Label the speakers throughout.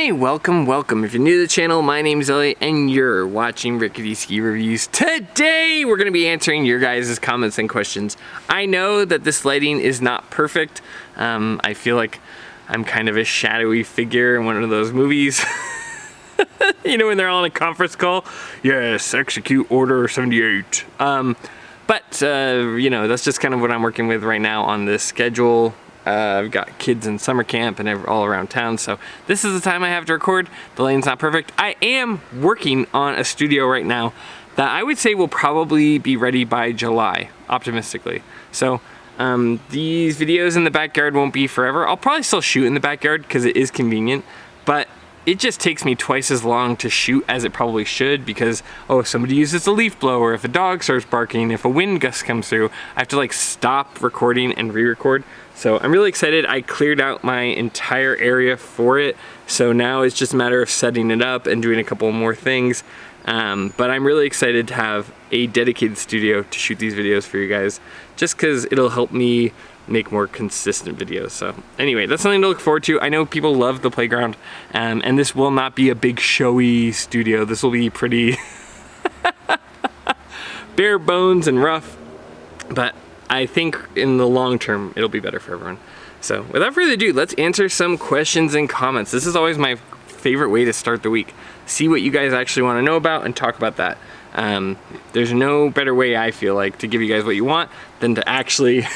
Speaker 1: Hey, welcome. If you're new to the channel, my name is Elliott and you're watching Rickety Ski Reviews. Today, we're gonna be answering your guys' comments and questions. I know that this lighting is not perfect. I feel like I'm kind of a shadowy figure in one of those movies. You know, when they're all on a conference call? Yes, execute order 78. But you know, that's just kind of what I'm working with right now on this schedule. I've got kids in summer camp and all around town, so this is the time I have to record. The lighting's not perfect. I am working on a studio right now that I would say will probably be ready by July, optimistically. So these videos in the backyard won't be forever. I'll probably still shoot in the backyard because it is convenient, but it just takes me twice as long to shoot as it probably should because, oh, if somebody uses a leaf blower, if a dog starts barking, if a wind gust comes through, I have to like stop recording and re-record. So I'm really excited. I cleared out my entire area for it. So now it's just a matter of setting it up and doing a couple more things. But I'm really excited to have a dedicated studio to shoot these videos for you guys, just because it'll help me make more consistent videos. So anyway, that's something to look forward to. I know people love the playground, and this will not be a big showy studio. This will be pretty bare bones and rough, but I think in the long term, it'll be better for everyone. So without further ado, let's answer some questions and comments. This is always my favorite way to start the week. See what you guys actually want to know about and talk about that. There's no better way, I feel like, to give you guys what you want than to actually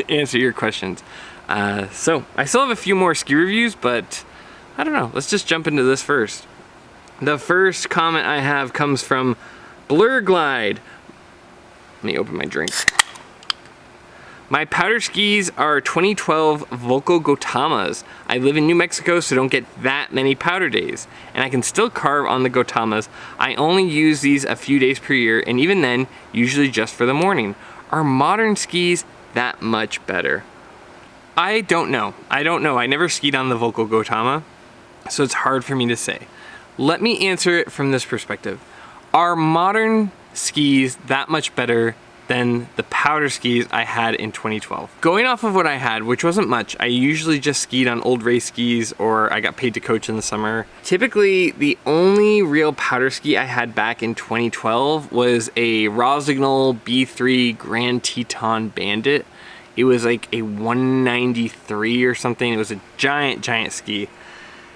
Speaker 1: answer your questions. So I still have a few more ski reviews, but I don't know. Let's just jump into this first. The first comment I have comes from Blur Glide. Let me open my drink. My powder skis are 2012 Volkl Gotamas. I live in New Mexico, so don't get that many powder days, and I can still carve on the Gotamas. I only use these a few days per year, and even then, usually just for the morning. Are modern skis that much better? I don't know. I never skied on the Volkl Gotama, so it's hard for me to say. Let me answer it from this perspective. Are modern skis that much better than the powder skis I had in 2012? Going off of what I had, which wasn't much, I usually just skied on old race skis or I got paid to coach in the summer. Typically, the only real powder ski I had back in 2012 was a Rossignol B3 Grand Teton Bandit. It was like a 193 or something. It was a giant ski.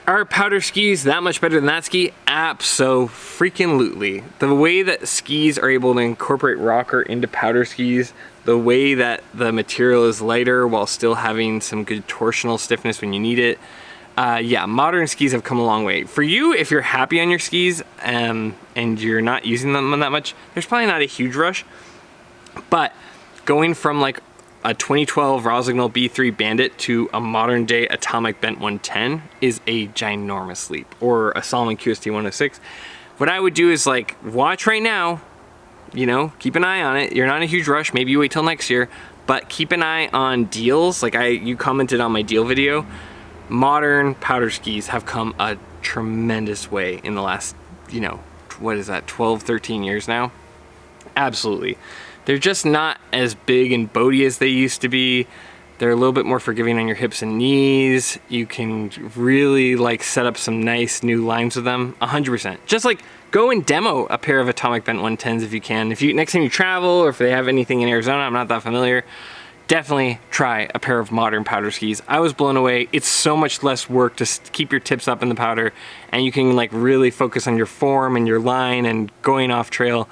Speaker 1: Are powder skis that much better than that ski? Abso-freaking-lutely. The way that skis are able to incorporate rocker into powder skis, the way that the material is lighter while still having some good torsional stiffness when you need it, yeah, modern skis have come a long way. For you, if you're happy on your skis and you're not using them that much, there's probably not a huge rush. But going from like a 2012 Rossignol B3 Bandit to a modern day Atomic Bent 110 is a ginormous leap, or a Salomon QST 106. What I would do is like watch right now, you know, keep an eye on it. You're not in a huge rush, maybe you wait till next year, but keep an eye on deals. Like you commented on my deal video. Modern powder skis have come a tremendous way in the last, you know, what is that, 12, 13 years now? Absolutely. They're just not as big and boaty as they used to be. They're a little bit more forgiving on your hips and knees. You can really like set up some nice new lines with them, 100%. Just like go and demo a pair of Atomic Bent 110s if you can. If you next time you travel, or if they have anything in Arizona, I'm not that familiar, definitely try a pair of modern powder skis. I was blown away. It's so much less work to keep your tips up in the powder, and you can like really focus on your form and your line and going off trail.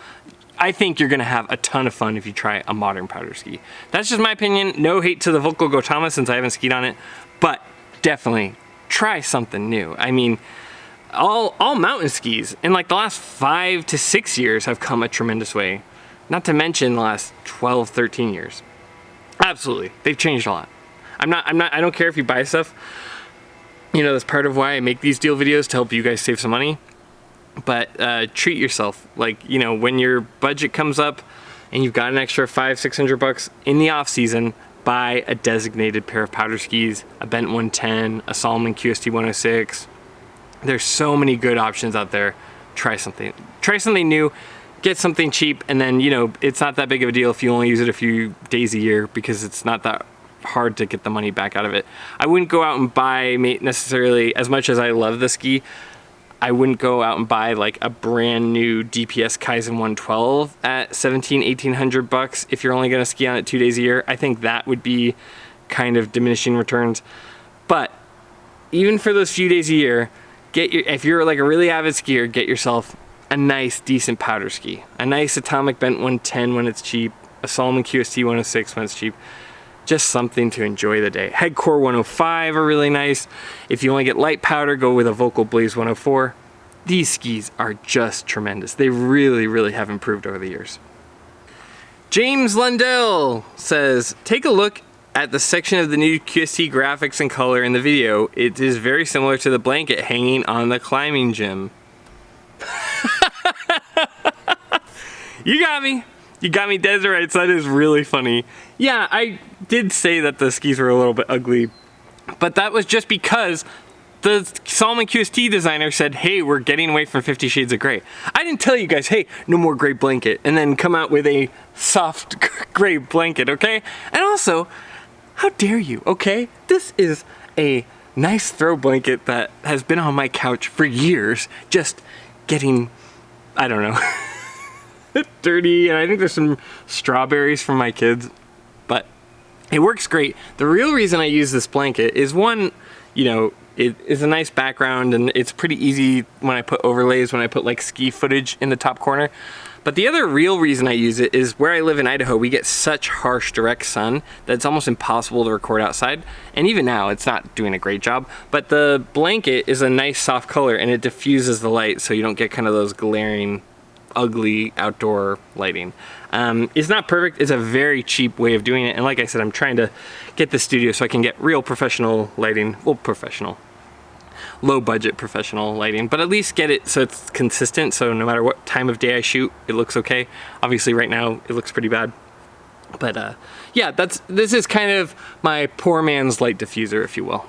Speaker 1: I think you're gonna have a ton of fun if you try a modern powder ski. That's just my opinion. No hate to the Volkl Gotama since I haven't skied on it, but definitely try something new. I mean, all mountain skis in like the last 5 to 6 years have come a tremendous way. Not to mention the last 12, 13 years. Absolutely, they've changed a lot. I don't care if you buy stuff. You know, that's part of why I make these deal videos, to help you guys save some money. But treat yourself. Like, you know, when your budget comes up and you've got an extra $500-600 bucks in the off season, buy a designated pair of powder skis, a Bent 110, a Salomon QST 106. There's so many good options out there. Try something new, get something cheap, and then, you know, it's not that big of a deal if you only use it a few days a year, because it's not that hard to get the money back out of it. I wouldn't go out and buy necessarily, as much as I love the ski, I wouldn't go out and buy like a brand new DPS Kaizen 112 at $1,700-1,800 if you're only going to ski on it 2 days a year. I think that would be kind of diminishing returns. But even for those few days a year, if you're like a really avid skier, get yourself a nice, decent powder ski. A nice Atomic Bent 110 when it's cheap, a Salomon QST 106 when it's cheap. Just something to enjoy the day. Headcore 105 are really nice. If you only get light powder, go with a Volkl Blaze 104. These skis are just tremendous. They really, really have improved over the years. James Lundell says, take a look at the section of the new QST graphics and color in the video. It is very similar to the blanket hanging on the climbing gym. You got me. You got me dead right. So that is really funny. Yeah, I did say that the skis were a little bit ugly, but that was just because the Salomon QST designer said, hey, we're getting away from 50 Shades of Grey. I didn't tell you guys, hey, no more gray blanket, and then come out with a soft gray blanket, okay? And also, how dare you, okay? This is a nice throw blanket that has been on my couch for years, just getting, I don't know, dirty, and I think there's some strawberries from my kids, but it works great. The real reason I use this blanket is, one, you know, it is a nice background and it's pretty easy when I put overlays, when I put like ski footage in the top corner. But the other real reason I use it is where I live in Idaho, we get such harsh direct sun that it's almost impossible to record outside. And even now, it's not doing a great job. But the blanket is a nice soft color and it diffuses the light so you don't get kind of those glaring, ugly outdoor lighting. It's not perfect. It's a very cheap way of doing it. And like I said, I'm trying to get the studio so I can get real professional lighting. Well, professional. Low budget professional lighting, but at least get it so it's consistent, so no matter what time of day I shoot, it looks okay. Obviously right now it looks pretty bad, but yeah, this is kind of my poor man's light diffuser, if you will.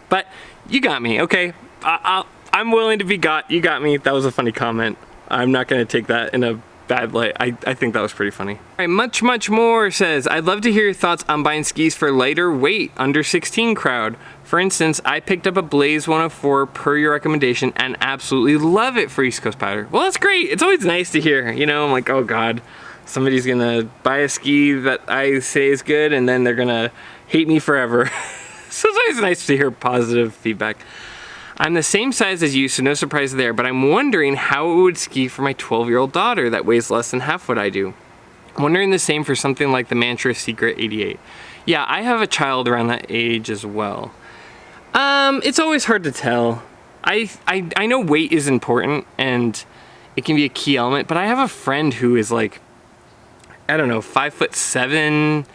Speaker 1: But you got me, okay? I'm willing to be got. You got me. That was a funny comment. I'm not going to take that in a bad light. I think that was pretty funny. All right, much more says, I'd love to hear your thoughts on buying skis for lighter weight, under 16 crowd. For instance, I picked up a Blaze 104 per your recommendation and absolutely love it for East Coast powder. Well, that's great. It's always nice to hear, you know, I'm like, oh God, somebody's gonna buy a ski that I say is good and then they're gonna hate me forever. So it's always nice to hear positive feedback. I'm the same size as you, so no surprise there, but I'm wondering how it would ski for my 12-year-old daughter that weighs less than half what I do. I'm wondering the same for something like the Mantra Secret 88. Yeah, I have a child around that age as well. It's always hard to tell. I know weight is important and it can be a key element, but I have a friend who is like, I don't know, 5'7",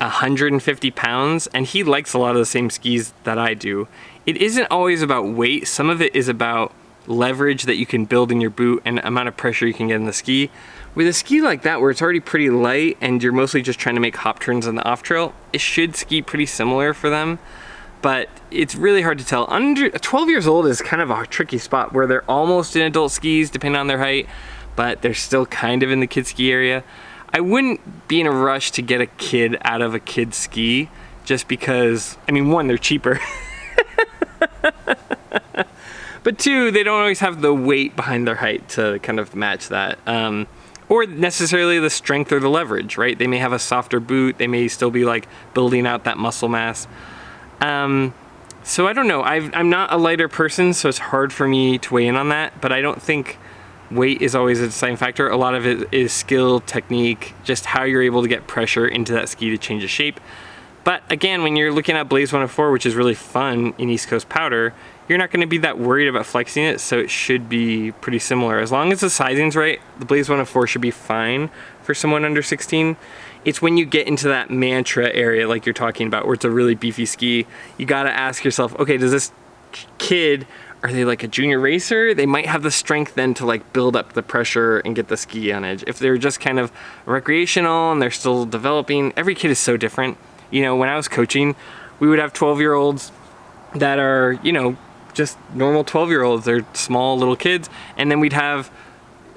Speaker 1: 150 pounds, and he likes a lot of the same skis that I do. It isn't always about weight. Some of it is about leverage that you can build in your boot and amount of pressure you can get in the ski. With a ski like that where it's already pretty light and you're mostly just trying to make hop turns on the off trail, it should ski pretty similar for them. But it's really hard to tell. Under 12 years old is kind of a tricky spot where they're almost in adult skis depending on their height, but they're still kind of in the kid ski area. I wouldn't be in a rush to get a kid out of a kid ski just because, I mean, one, they're cheaper. But two, they don't always have the weight behind their height to kind of match that. Or necessarily the strength or the leverage, right? They may have a softer boot. They may still be like building out that muscle mass. So I don't know. I'm not a lighter person, so it's hard for me to weigh in on that. But I don't think weight is always a deciding factor. A lot of it is skill, technique, just how you're able to get pressure into that ski to change the shape. But again, when you're looking at Blaze 104, which is really fun in East Coast powder, you're not going to be that worried about flexing it, so it should be pretty similar. As long as the sizing's right, the Blaze 104 should be fine for someone under 16. It's when you get into that Mantra area like you're talking about, where it's a really beefy ski, you got to ask yourself, okay, does this kid, are they like a junior racer? They might have the strength then to like build up the pressure and get the ski on edge. If they're just kind of recreational and they're still developing, every kid is so different. You know, when I was coaching, we would have 12-year-olds that are, you know, just normal 12-year-olds. They're small little kids. And then we'd have,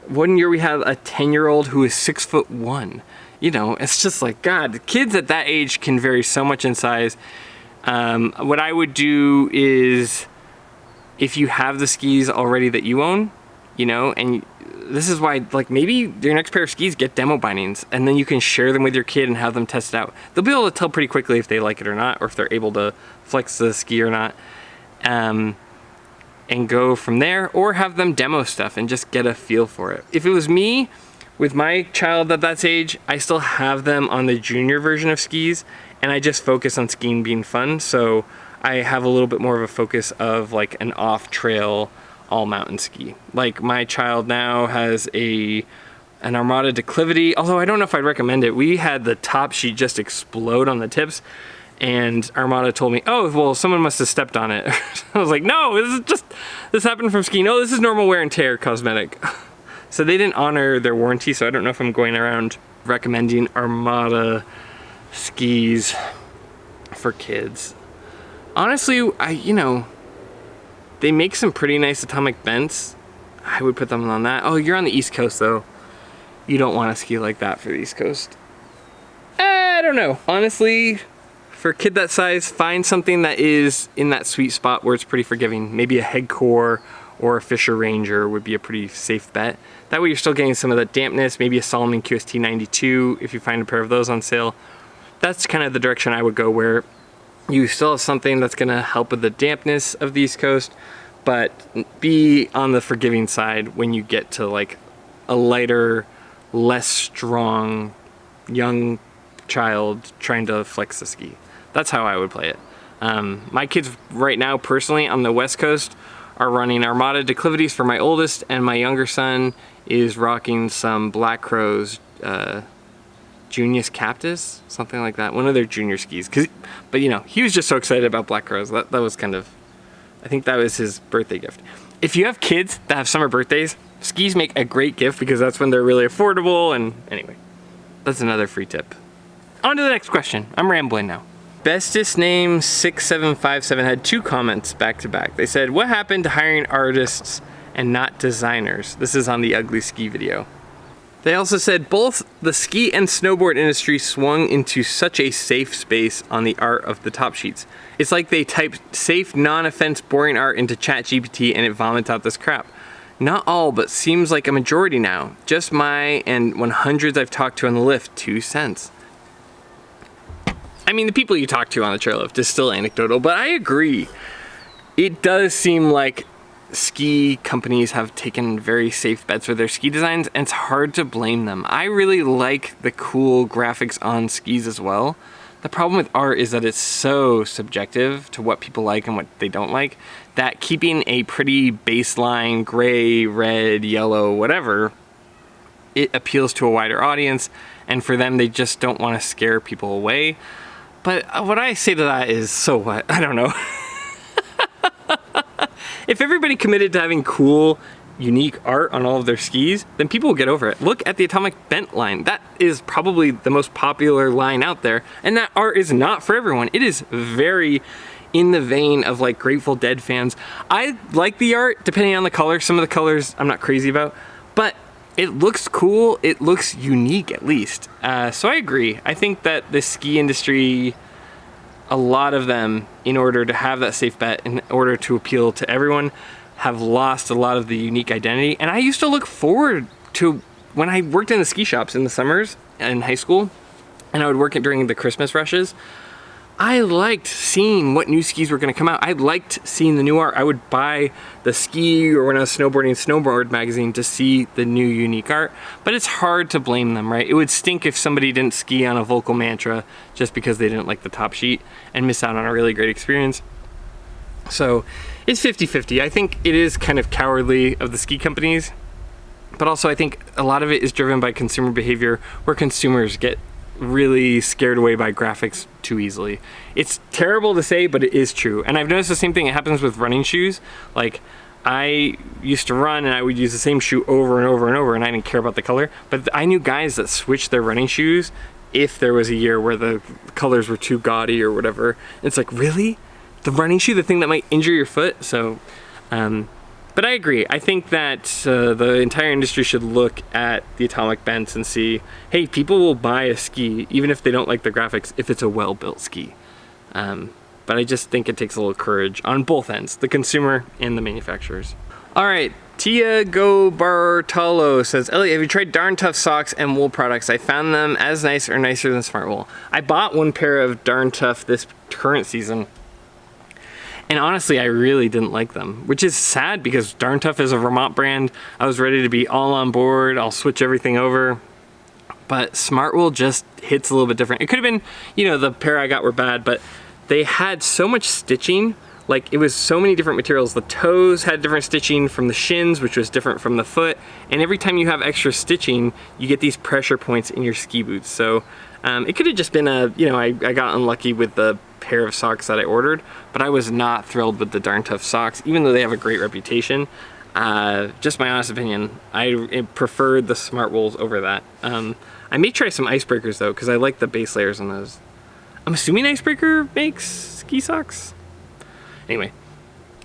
Speaker 1: one year we had a 10-year-old who is 6'1". you know, it's just like, God, the kids at that age can vary so much in size. What I would do is, if you have the skis already that you own, you know, and this is why, like, maybe your next pair of skis, get demo bindings, and then you can share them with your kid and have them test it out. They'll be able to tell pretty quickly if they like it or not, or if they're able to flex the ski or not, and go from there, or have them demo stuff and just get a feel for it. If it was me, with my child at that age, I still have them on the junior version of skis, and I just focus on skiing being fun, so I have a little bit more of a focus of like an off-trail all mountain ski. Like my child now has an Armada declivity, although I don't know if I'd recommend it. We had the top sheet just explode on the tips, and Armada told me, oh, well, someone must have stepped on it. I was like, no, this happened from skiing. No, this is normal wear and tear cosmetic. So they didn't honor their warranty, so I don't know if I'm going around recommending Armada skis for kids. Honestly, you know, they make some pretty nice atomic bents. I would put them on that. Oh, you're on the East Coast though. You don't want to ski like that for the East Coast. I don't know. Honestly, for a kid that size, find something that is in that sweet spot where it's pretty forgiving. Maybe a Headcore or a Fisher Ranger would be a pretty safe bet. That way you're still getting some of that dampness, maybe a Salomon QST 92 if you find a pair of those on sale. That's kind of the direction I would go, where you still have something that's gonna help with the dampness of the East Coast, but be on the forgiving side when you get to like a lighter, less strong, young child trying to flex the ski. That's how I would play it. My kids right now, personally, on the West Coast, are running Armada declivities for my oldest, and my younger son is rocking some Black Crow's Junius Captus, something like that, one of their junior skis. But you know, he was just so excited about Black Crow's. That was kind of, I think that was his birthday gift. If you have kids that have summer birthdays, skis make a great gift because that's when they're really affordable. And anyway, that's another free tip. On to the next question. I'm rambling now. Bestest name 6757 had 2 comments back to back. They said, what happened to hiring artists and not designers? This is on the Ugly Ski video. They also said, both the ski and snowboard industry swung into such a safe space on the art of the top sheets. It's like they typed safe, non-offense, boring art into ChatGPT and it vomits out this crap. Not all, but seems like a majority now. Just my and 100s I've talked to on the lift, 2 cents. I mean, the people you talk to on the chairlift is still anecdotal, but I agree. It does seem like ski companies have taken very safe bets with their ski designs, and it's hard to blame them. I really like the cool graphics on skis as well. The problem with art is that it's so subjective to what people like and what they don't like, that keeping a pretty baseline gray, red, yellow, whatever, it appeals to a wider audience, and for them, they just don't want to scare people away. But what I say to that is, so what? I don't know. If everybody committed to having cool, unique art on all of their skis, then people will get over it. Look at the Atomic Bent line. That is probably the most popular line out there, and that art is not for everyone. It is very in the vein of like Grateful Dead fans. I like the art, depending on the color. Some of the colors I'm not crazy about, but it looks cool. It looks unique, at least. So I agree. I think that the ski industry, a lot of them, in order to have that safe bet, in order to appeal to everyone, have lost a lot of the unique identity. And I used to look forward to, when I worked in the ski shops in the summers in high school, and I would work it during the Christmas rushes, I liked seeing what new skis were going to come out. I liked seeing the new art. I would buy the ski, or when I was snowboarding, Snowboard magazine to see the new unique art. But it's hard to blame them, right? It would stink if somebody didn't ski on a Volkl Mantra just because they didn't like the top sheet and miss out on a really great experience. So it's 50-50. I think it is kind of cowardly of the ski companies, but also I think a lot of it is driven by consumer behavior, where consumers get really scared away by graphics too easily. It's terrible to say, but it is true. And I've noticed the same thing. It happens with running shoes. Like, I used to run and I would use the same shoe over and over and over, and I didn't care about the color. But I knew guys that switched their running shoes if there was a year where the colors were too gaudy or whatever. It's like, really? The running shoe, the thing that might injure your foot? So But I agree. I think that the entire industry should look at the atomic bends and see, hey, people will buy a ski, even if they don't like the graphics, if it's a well-built ski. But I just think it takes a little courage on both ends, the consumer and the manufacturers. All right, Tiago Bartolo says, Elliott, have you tried Darn Tough socks and wool products? I found them as nice or nicer than Smart Wool. I bought one pair of Darn Tough this current season, and honestly, I really didn't like them, which is sad because Darn Tough is a Vermont brand. I was ready to be all on board. I'll switch everything over. But Smart Wool just hits a little bit different. It could have been, you know, the pair I got were bad, but they had so much stitching. Like, it was so many different materials. The toes had different stitching from the shins, which was different from the foot. And every time you have extra stitching, you get these pressure points in your ski boots. So it could have just been a, you know, I got unlucky with the pair of socks that I ordered, but I was not thrilled with the Darn Tough socks, even though they have a great reputation. Just my honest opinion, I preferred the Smart Wools over that. I may try some Icebreakers though, because I like the base layers on those. I'm assuming Icebreaker makes ski socks? Anyway,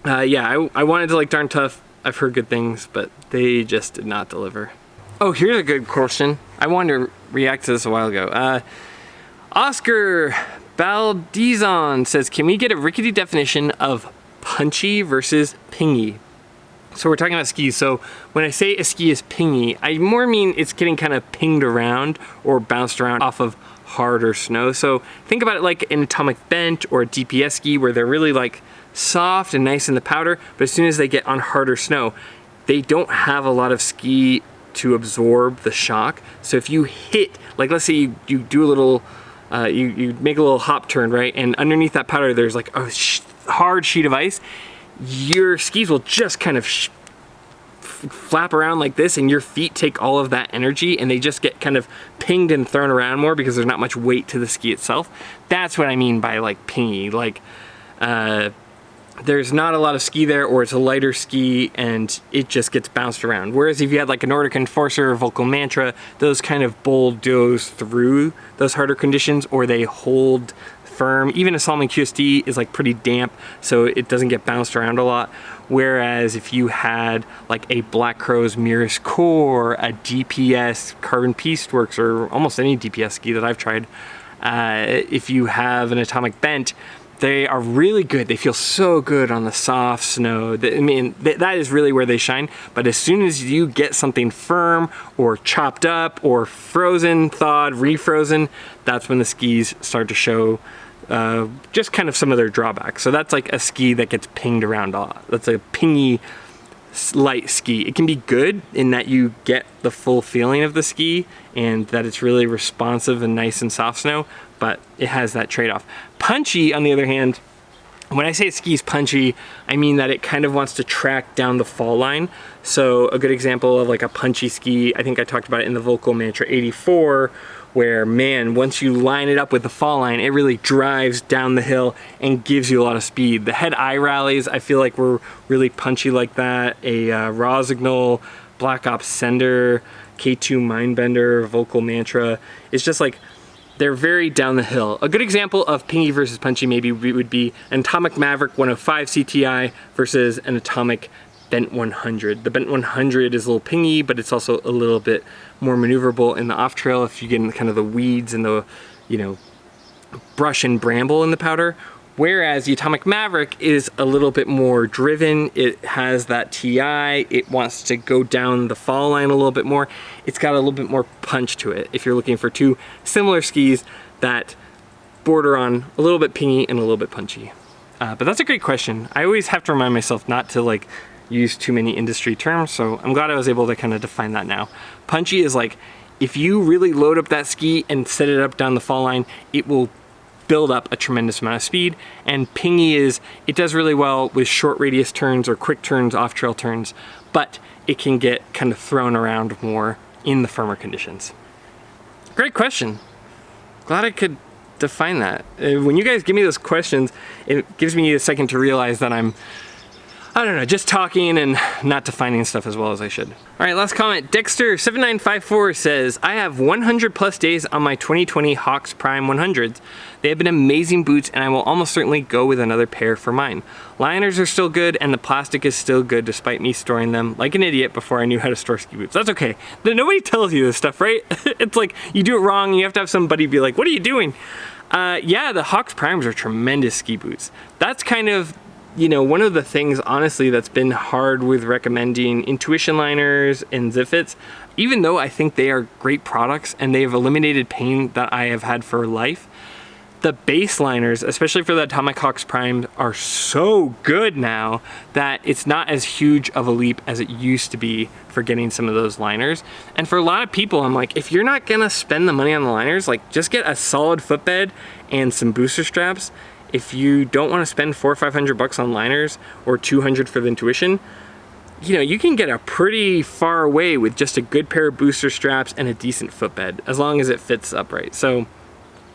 Speaker 1: yeah, I wanted to like Darn Tough. I've heard good things, but they just did not deliver. Oh, here's a good question. I wanted to react to this a while ago. Oscar Baldizon says, can we get a Rickety definition of punchy versus pingy? So we're talking about skis. So when I say a ski is pingy, I more mean it's getting kind of pinged around or bounced around off of harder snow. So think about it like an atomic bent or a DPS ski where they're really like soft and nice in the powder, but as soon as they get on harder snow, they don't have a lot of ski to absorb the shock. So if you hit, like let's say you do a little, you make a little hop turn, right? And underneath that powder, there's like a hard sheet of ice. Your skis will just kind of flap around like this, and your feet take all of that energy and they just get kind of pinged and thrown around more because there's not much weight to the ski itself. That's what I mean by like pingy. Like there's not a lot of ski there, or it's a lighter ski and it just gets bounced around. Whereas if you had like a Nordica Enforcer or Volkl Mantra, those kind of bulldoze through those harder conditions, or they hold firm. Even a Salomon QST is like pretty damp, so it doesn't get bounced around a lot. Whereas if you had like a Black Crow's Mirror's Core, a DPS Carbon Pieceworks, or almost any DPS ski that I've tried, if you have an atomic bent, they are really good. They feel so good on the soft snow. I mean, that is really where they shine. But as soon as you get something firm or chopped up or frozen, thawed, refrozen, that's when the skis start to show just kind of some of their drawbacks. So that's like a ski that gets pinged around a lot. That's a pingy light ski. It can be good in that you get the full feeling of the ski and that it's really responsive and nice in soft snow, but it has that trade-off. Punchy, on the other hand, when I say ski's punchy, I mean that it kind of wants to track down the fall line. So a good example of like a punchy ski, I think I talked about it in the Volkl Mantra 84, where, man, once you line it up with the fall line, it really drives down the hill and gives you a lot of speed. The head eye rallies, I feel like were really punchy like that. A Rosignol, Black Ops Sender, K2 Mindbender, Volkl Mantra. It's just like, they're very down the hill. A good example of pingy versus punchy maybe would be an Atomic Maverick 105 CTI versus an Atomic Bent 100. The Bent 100 is a little pingy, but it's also a little bit more maneuverable in the off trail if you get in kind of the weeds and the, you know, brush and bramble in the powder. Whereas the Atomic Maverick is a little bit more driven. It has that TI. It wants to go down the fall line a little bit more. It's got a little bit more punch to it if you're looking for two similar skis that border on a little bit pingy and a little bit punchy. But that's a great question. I always have to remind myself not to like use too many industry terms, so I'm glad I was able to kind of define that now. Punchy is like, if you really load up that ski and set it up down the fall line, it will build up a tremendous amount of speed. And pingy is, it does really well with short radius turns or quick turns, off trail turns, but it can get kind of thrown around more in the firmer conditions. Great question. Glad I could define that. When you guys give me those questions, it gives me a second to realize that I'm I don't know, just talking and not defining stuff as well as I should. All right, last comment. Dexter7954 says, I have 100 plus days on my 2020 Hawx Prime 100s. They have been amazing boots and I will almost certainly go with another pair for mine. Liners are still good and the plastic is still good despite me storing them like an idiot before I knew how to store ski boots. That's okay. Nobody tells you this stuff, right? It's like you do it wrong and you have to have somebody be like, what are you doing? Yeah, the Hawx Primes are tremendous ski boots. That's kind of, you know, one of the things, honestly, that's been hard with recommending Intuition liners and Ziffits, even though I think they are great products and they've eliminated pain that I have had for life. The base liners, especially for the Atomic Hawx Prime, are so good now that it's not as huge of a leap as it used to be for getting some of those liners. And for a lot of people, I'm like, if you're not gonna spend the money on the liners, like just get a solid footbed and some booster straps. If you don't want to spend $400 or $500 on liners or $200 for the Intuition, you know, you can get a pretty far away with just a good pair of booster straps and a decent footbed, as long as it fits upright. So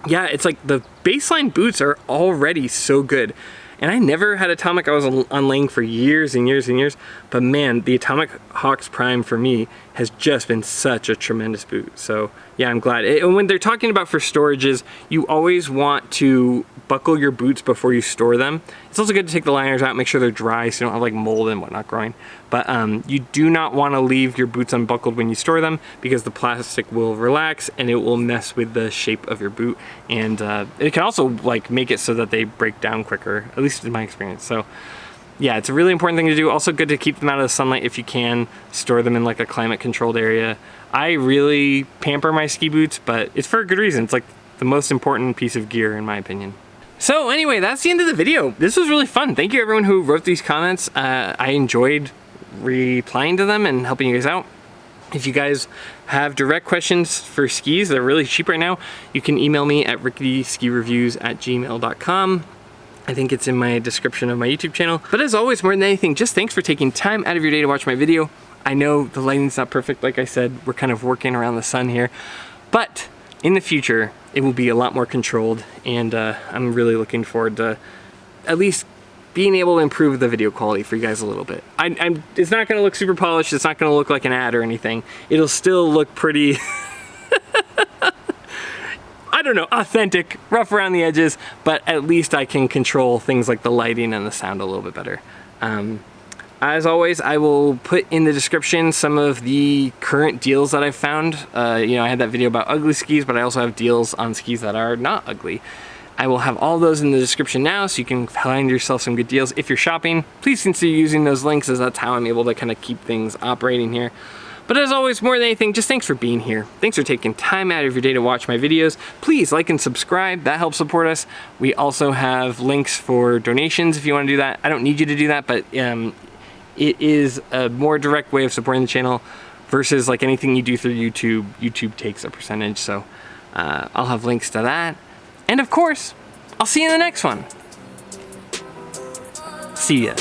Speaker 1: yeah, it's like the baseline boots are already so good. And I never had Atomic. I was on Lang for years and years and years. But man, the Atomic Hawx Prime for me has just been such a tremendous boot. So yeah, I'm glad. And when they're talking about for storages, you always want to buckle your boots before you store them. It's also good to take the liners out, make sure they're dry so you don't have like mold and whatnot growing. But you do not want to leave your boots unbuckled when you store them because the plastic will relax and it will mess with the shape of your boot. And it can also like make it so that they break down quicker, at least in my experience. So yeah, it's a really important thing to do. Also good to keep them out of the sunlight if you can. Store them in like a climate controlled area. I really pamper my ski boots, but it's for a good reason. It's like the most important piece of gear in my opinion. So anyway, that's the end of the video. This was really fun. Thank you everyone who wrote these comments. I enjoyed replying to them and helping you guys out. If you guys have direct questions for skis, they're really cheap right now. You can email me at ricketyskireviews@gmail.com. I think it's in my description of my YouTube channel. But as always, more than anything, just thanks for taking time out of your day to watch my video. I know the lighting's not perfect, like I said, we're kind of working around the sun here. But in the future, it will be a lot more controlled, and I'm really looking forward to at least being able to improve the video quality for you guys a little bit. It's not gonna look super polished, it's not gonna look like an ad or anything. It'll still look pretty, I don't know, authentic, rough around the edges, but at least I can control things like the lighting and the sound a little bit better. As always, I will put in the description some of the current deals that I've found. You know, I had that video about ugly skis, but I also have deals on skis that are not ugly. I will have all those in the description now so you can find yourself some good deals. If you're shopping, please consider using those links, as that's how I'm able to kind of keep things operating here. But as always, more than anything, just thanks for being here. Thanks for taking time out of your day to watch my videos. Please like and subscribe, that helps support us. We also have links for donations if you want to do that. I don't need you to do that, but it is a more direct way of supporting the channel versus like anything you do through YouTube. YouTube takes a percentage, so I'll have links to that. And of course, I'll see you in the next one. See ya.